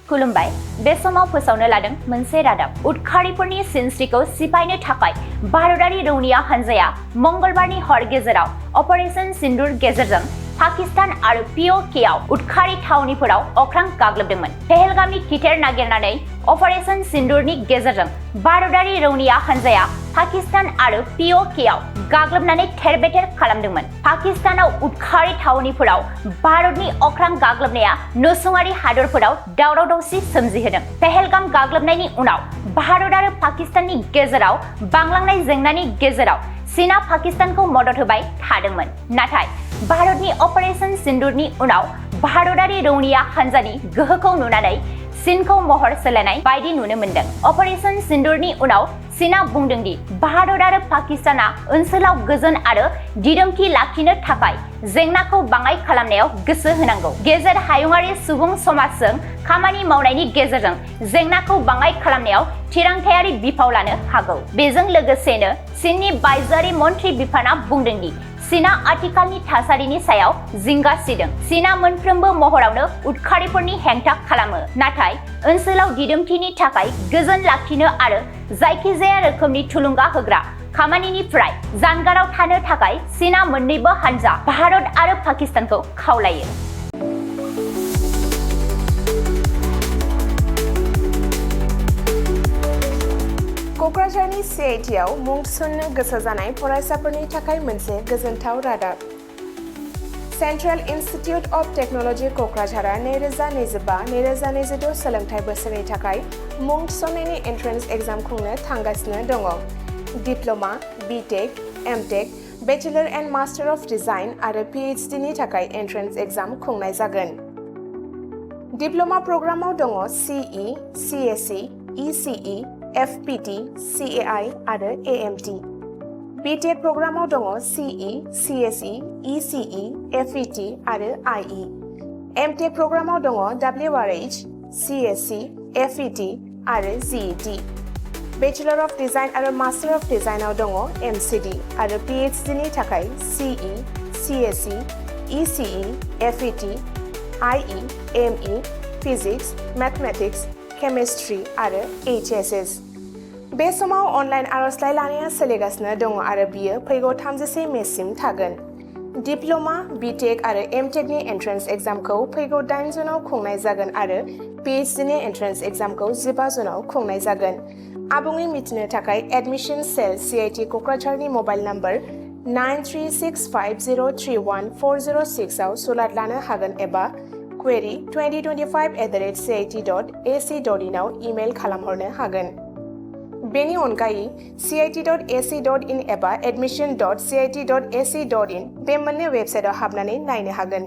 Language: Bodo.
खुलुमबाय बे समाव फोसावनो लादों मोनसे रादाब उदखारिफोरनि सिनस्रिखौ सिफायनो थाखाय भारतारि रौनिया हानजाया मंगलबारनि हर गेजेराव अपारेशन सिंदूर गेजेरजों पाकिस्तान आरो POKआव उदखारि थावनिफोराव अख्रां गाग्लोबदोंमोन। पहलगामनि खिथेर नागिरनानै अपारेशन सिंदूरनि गेजेरजों भारतारि रौनिया हानजाया पाकिस्तान आरो POKआव गाग्लोबनानै थेर-बेथेर खालामदोंमोन। पाकिस्तानाव उदखारि थावनिफोराव भारतनि अख्रां गाग्लोबनाया नसुङारि हादरफोराव दावराव-दावसि सोमजिहोदों। पहलगाम गाग्लोबनायनि उनाव भारत आरो पाकिस्ताननि गेजेराव बांलांनाय जेंनानि गेजेराव चीनआ पाकिस्तानखौ मदद होबाय थादोंमोन। नाथाय भारतनि अपारेशन सिंदूरनि उनाव भारतारि रौनिया हानजानि गोहोखौ नुनानै चीनखौ महर सोलायनाय बायदि नुनो मोन्दों। अपारेशन सिंदूरनि उनाव चीनआ बुंदों दि भारत आरो पाकिस्ताना ओनसोलाव गोजोन आरो दिदोमथि लाखिनो थाखाय जेंनाखौ बाङाइ खालामनायाव गोसो होनांगौ। गेजेर हायुंआरि सुबुं समाजजों खामानि मावनायनि गेजेरजों जेंनाखौ बाङाइ खालामनायाव थिरांथायारि बिफाव लानो हागौ। बेजों लोगोसेनो चीननि बायजोआरि मन्थ्रि बिफानआ बुंदों दि चीनआ आथिखालनि थासारिनि सायाव जिंगा सिदों। चीनआ मोनफ्रोमबो महरावनो उदखारिफोरनि हेंथा खालामो, नाथाय ओनसोलाव दिदोमथिनि थाखाय गोजोन लाखिनो आरो जायखिजाया रोखोमनि थुलुंगा होग्रा खामानिनिफ्राय जानगाराव थानो थाखाय चीनआ मोन्नैबो हानजा भारत आरो पाकिस्तानखौ खावलायो। क'क्राझारनि CITआव मुं थिसननो गोसो जानाय फरायसाफोरनि थाखाय मोनसे गोजोनथाव रादाब। सेन्ट्रेल इनस्टिट्युट अफ टेक्न'लजि क'क्राझारआ 2025-2026 सोलोंथाइ बोसोरनि थाखाय मुं थिसननायनि एन्ट्रेन्स एग्जाम खुंनो थांगासिनो दङ। Diploma, BTech, MTech, bachelor and master of design आरो PhD नि थाखाय एन्ट्रेन्स एग्जाम खुंनाय जागोन। डिप्ल'मा प्रग्रामाव दङ CE, CSE, ECE, FPT, CAI आरो AMT। BTech प्रग्रामाव दङ CE, CSE, ECE, FET आरो IE। MTech प्रग्रामाव दङ WRH, CSE, FET आरो GET। बेचेलर अफ डिजाइन आरो मास्टार अफ डिजाइनआव दङ MCD आरो PhD नि थाखाय CE, CSE, ECE, FET, IE, ME, physics, mathematics, chemistry आरो HSS। बे समाव अनलाइन आर'जलाइ लानाया सोलिगासिनो दङ आरो बियो फैगौ 31 मेसिम थागोन। डिप्ल'मा, BTech आरो MTech नि एन्ट्रेन्स एग्जामखौ फैगौ 8 जुनाव खुंनाय जागोन आरो PhD नि एन्ट्रेन्स एग्जामखौ 15 जुनाव खुंनाय जागोन। आबुङै मिथिनो थाखाय एडमिशन सेल CIT क'क्राझारनि मबाइल नम्बर 9365031406 आव सुलाद लानो हागोन एबा query2025@cit.ac.in आव इमेल खालामहरनो हागोन। बेनि अनगायै cit.ac.in एबा admission.cit.ac.in बे मोननै वेबसाइटआव हाबनानै नायनो हागोन।